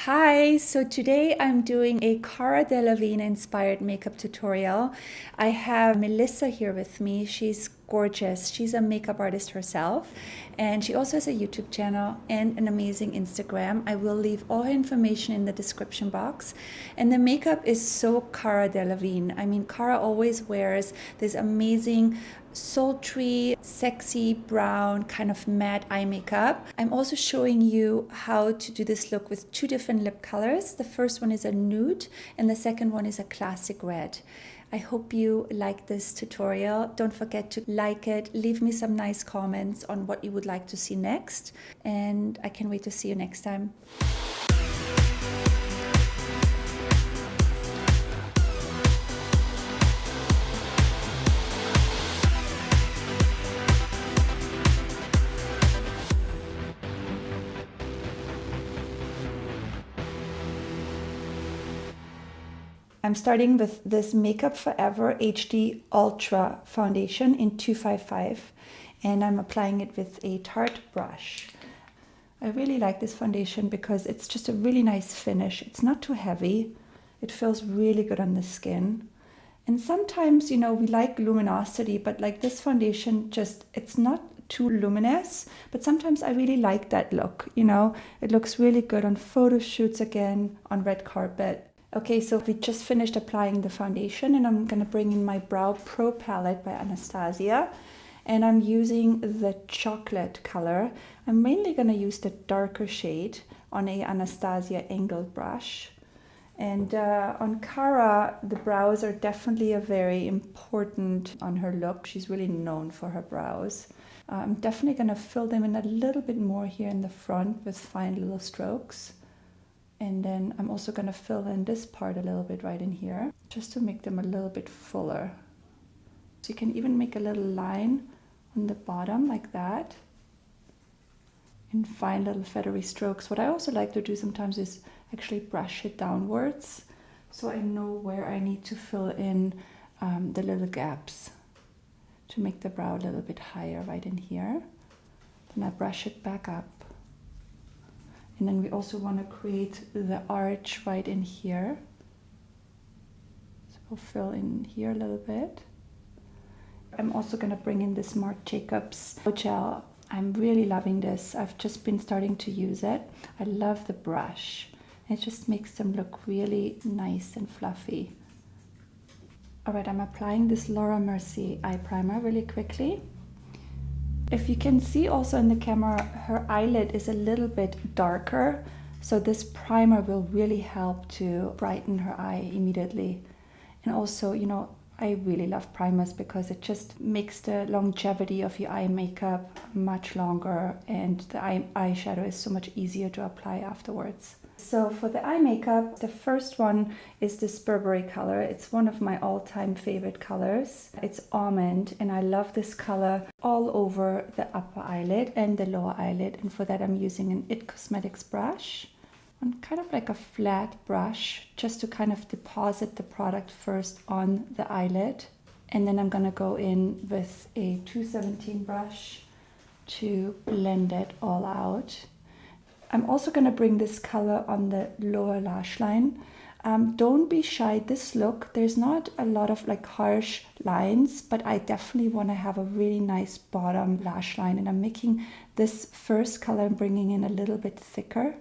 Hi, so today I'm doing a Cara Delevingne inspired makeup tutorial. I have Melissa here with me. She's gorgeous. She's a makeup artist herself, and she also has a YouTube channel and an amazing Instagram. I will leave all her information in the description box. And the makeup is so Cara Delevingne. I mean, Cara always wears this amazing sultry, sexy brown kind of matte eye makeup. I'm also showing you how to do this look with two different lip colors. The first one is a nude and the second one is a classic red. I hope you like this tutorial. Don't forget to like it, leave me some nice comments on what you would like to see next, and I can't wait to see you next time. I'm starting with this Makeup Forever HD Ultra Foundation in 255, and I'm applying it with a Tarte brush. I really like this foundation because it's just a really nice finish. It's not too heavy. It feels really good on the skin. And sometimes, you know, we like luminosity, but like this foundation it's not too luminous, but sometimes I really like that look, you know. It looks really good on photo shoots again, on red carpet. Okay, so we just finished applying the foundation, and I'm gonna bring in my Brow Pro palette by Anastasia, and I'm using the chocolate color. I'm mainly gonna use the darker shade on a Anastasia angled brush. And on Cara, the brows are definitely a very important on her look. She's really known for her brows. I'm definitely gonna fill them in a little bit more here in the front with fine little strokes. And then I'm also going to fill in this part a little bit right in here, just to make them a little bit fuller. So you can even make a little line on the bottom like that, in fine little feathery strokes. What I also like to do sometimes is actually brush it downwards, so I know where I need to fill in the little gaps to make the brow a little bit higher right in here. Then I brush it back up. And then we also want to create the arch right in here. So we'll fill in here a little bit. I'm also going to bring in this Marc Jacobs gel. I'm really loving this. I've just been starting to use it. I love the brush. It just makes them look really nice and fluffy. All right, I'm applying this Laura Mercier eye primer really quickly. If you can see also in the camera, her eyelid is a little bit darker, so this primer will really help to brighten her eye immediately. And also, you know, I really love primers because it just makes the longevity of your eye makeup much longer, and the eyeshadow is so much easier to apply afterwards. So for the eye makeup, the first one is this Burberry color. It's one of my all-time favorite colors. It's almond, and I love this color all over the upper eyelid and the lower eyelid. And for that, I'm using an IT Cosmetics brush, on kind of like a flat brush, just to kind of deposit the product first on the eyelid. And then I'm gonna go in with a 217 brush to blend it all out. I'm also going to bring this color on the lower lash line. Don't be shy. This look, there's not a lot of like harsh lines, but I definitely want to have a really nice bottom lash line. And I'm making this first color and bringing in a little bit thicker.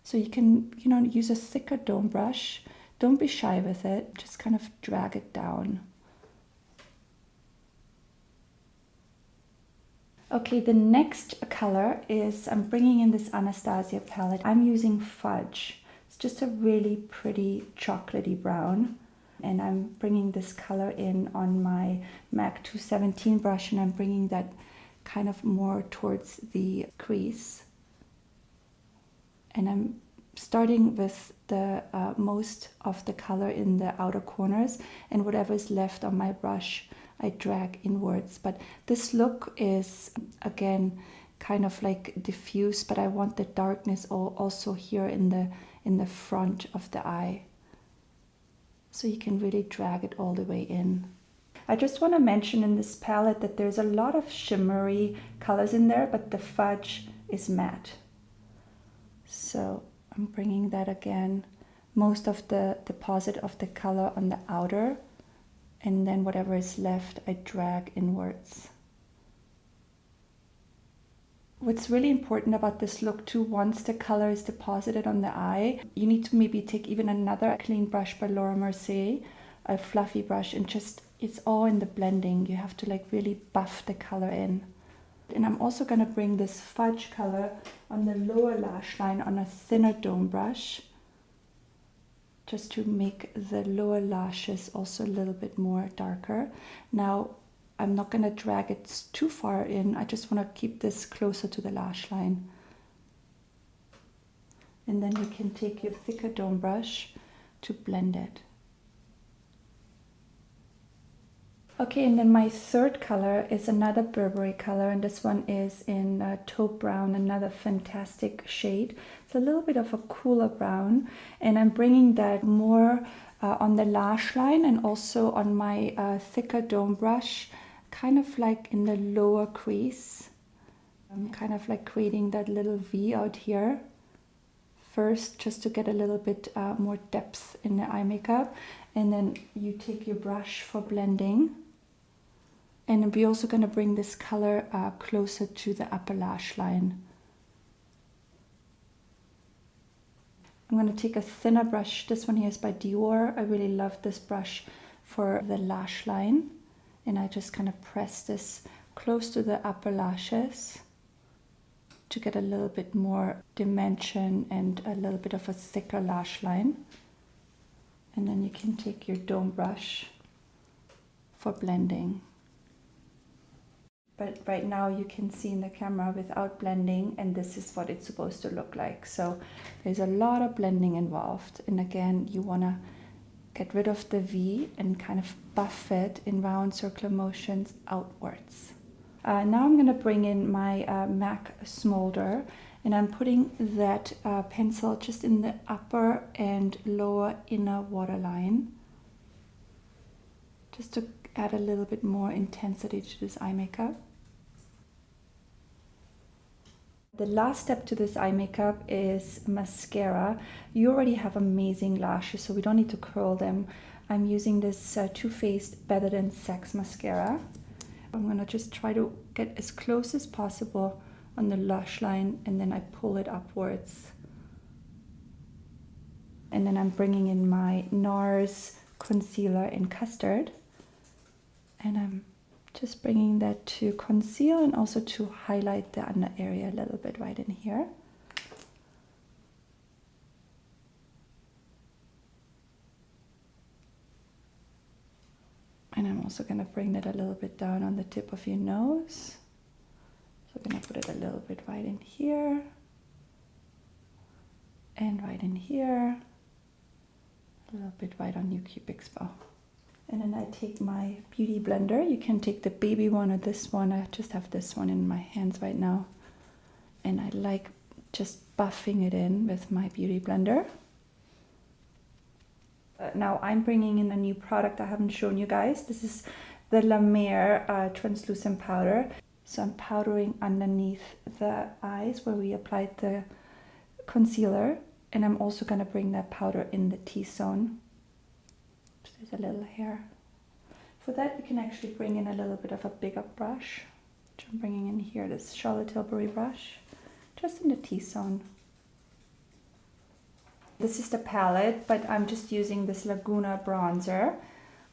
So you can, you know, use a thicker dome brush. Don't be shy with it. Just kind of drag it down. Okay, the next color is, I'm bringing in this Anastasia palette. I'm using Fudge. It's just a really pretty chocolatey brown. And I'm bringing this color in on my MAC 217 brush, and I'm bringing that kind of more towards the crease. And I'm starting with the most of the color in the outer corners, and whatever is left on my brush I drag inwards. But this look is again kind of like diffuse, but I want the darkness also here in the front of the eye, so you can really drag it all the way in. I just want to mention in this palette that there's a lot of shimmery colors in there, but the Fudge is matte. So I'm bringing that again, most of the deposit of the color on the outer, and then whatever is left I drag inwards. What's really important about this look too, once the color is deposited on the eye, you need to maybe take even another clean brush by Laura Mercier, a fluffy brush, and just, it's all in the blending. You have to like really buff the color in. And I'm also going to bring this fudge color on the lower lash line on a thinner dome brush, just to make the lower lashes also a little bit more darker. Now, I'm not going to drag it too far in. I just want to keep this closer to the lash line. And then you can take your thicker dome brush to blend it. Okay, and then my third color is another Burberry color, and this one is in taupe brown, another fantastic shade. It's a little bit of a cooler brown, and I'm bringing that more on the lash line and also on my thicker dome brush, kind of like in the lower crease. I'm kind of like creating that little V out here first, just to get a little bit more depth in the eye makeup, and then you take your brush for blending. And we're also going to bring this color closer to the upper lash line. I'm going to take a thinner brush. This one here is by Dior. I really love this brush for the lash line. And I just kind of press this close to the upper lashes to get a little bit more dimension and a little bit of a thicker lash line. And then you can take your dome brush for blending. But right now you can see in the camera without blending, and this is what it's supposed to look like. So there's a lot of blending involved. And again, you want to get rid of the V and kind of buff it in round circular motions outwards. Now I'm going to bring in my MAC Smolder, and I'm putting that pencil just in the upper and lower inner waterline, just to add a little bit more intensity to this eye makeup. The last step to this eye makeup is mascara. You already have amazing lashes, so we don't need to curl them. I'm using this Too Faced Better Than Sex mascara. I'm going to just try to get as close as possible on the lash line, and then I pull it upwards. And then I'm bringing in my NARS concealer in Custard, and I'm just bringing that to conceal and also to highlight the under area a little bit right in here. And I'm also going to bring that a little bit down on the tip of your nose. So I'm going to put it a little bit right in here and right in here, a little bit right on your cupid's bow. And then I take my beauty blender. You can take the baby one or this one. I just have this one in my hands right now. And I like just buffing it in with my beauty blender. Now I'm bringing in a new product I haven't shown you guys. This is the La Mer translucent powder. So I'm powdering underneath the eyes where we applied the concealer. And I'm also going to bring that powder in the T-zone. There's a little hair. For that, you can actually bring in a little bit of a bigger brush, which I'm bringing in here, this Charlotte Tilbury brush, just in the T-zone. This is the palette, but I'm just using this Laguna bronzer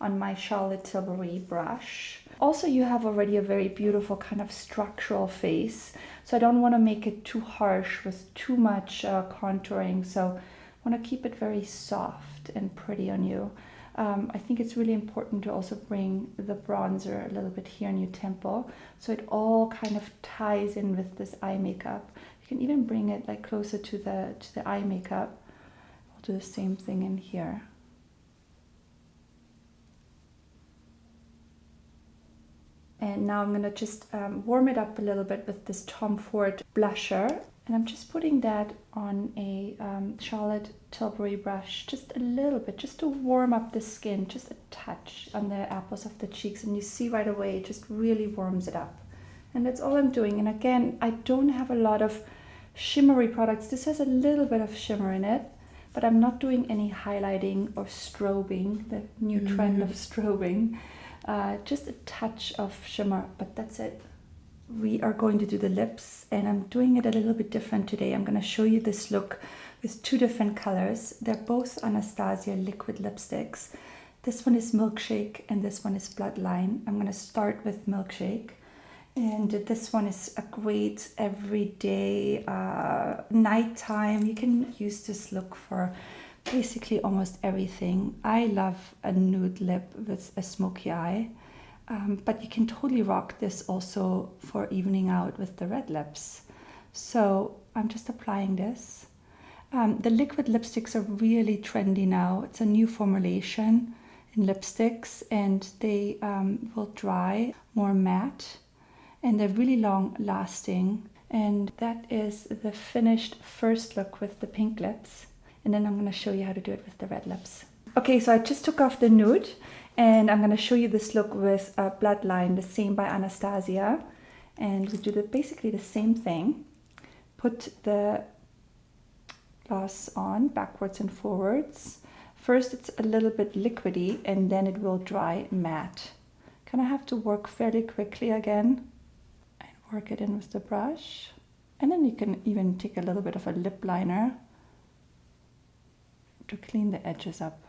on my Charlotte Tilbury brush. Also, you have already a very beautiful kind of structural face, so I don't want to make it too harsh with too much contouring, so I want to keep it very soft and pretty on you. I think it's really important to also bring the bronzer a little bit here on your temple, so it all kind of ties in with this eye makeup. You can even bring it like closer to the eye makeup. I'll do the same thing in here. And now I'm going to just warm it up a little bit with this Tom Ford blusher. And I'm just putting that on a Charlotte Tilbury brush, just a little bit, just to warm up the skin, just a touch on the apples of the cheeks. And you see right away, it just really warms it up. And that's all I'm doing. And again, I don't have a lot of shimmery products. This has a little bit of shimmer in it, but I'm not doing any highlighting or strobing, the new trend of strobing. Just a touch of shimmer, but that's it. We are going to do the lips, and I'm doing it a little bit different today. I'm going to show you this look with two different colors. They're both Anastasia liquid lipsticks. This one is Milkshake and this one is Bloodline. I'm going to start with Milkshake. And this one is a great everyday nighttime. You can use this look for basically almost everything. I love a nude lip with a smoky eye, but you can totally rock this also for evening out with the red lips. So I'm just applying this. The liquid lipsticks are really trendy now. It's a new formulation in lipsticks, and they will dry more matte. And they're really long lasting. And that is the finished first look with the pink lips. And then I'm going to show you how to do it with the red lips. Okay, so I just took off the nude and I'm going to show you this look with Bloodline, the same by Anastasia. And we do basically the same thing. Put the gloss on backwards and forwards. First it's a little bit liquidy and then it will dry matte. Kind of have to work fairly quickly again. Work it in with the brush, and then you can even take a little bit of a lip liner to clean the edges up.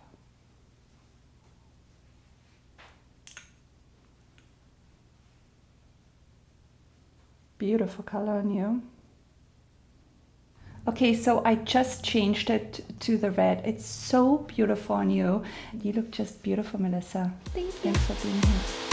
Beautiful color on you. Okay, so I just changed it to the red. It's so beautiful on you. You look just beautiful, Melissa. Thanks for being here.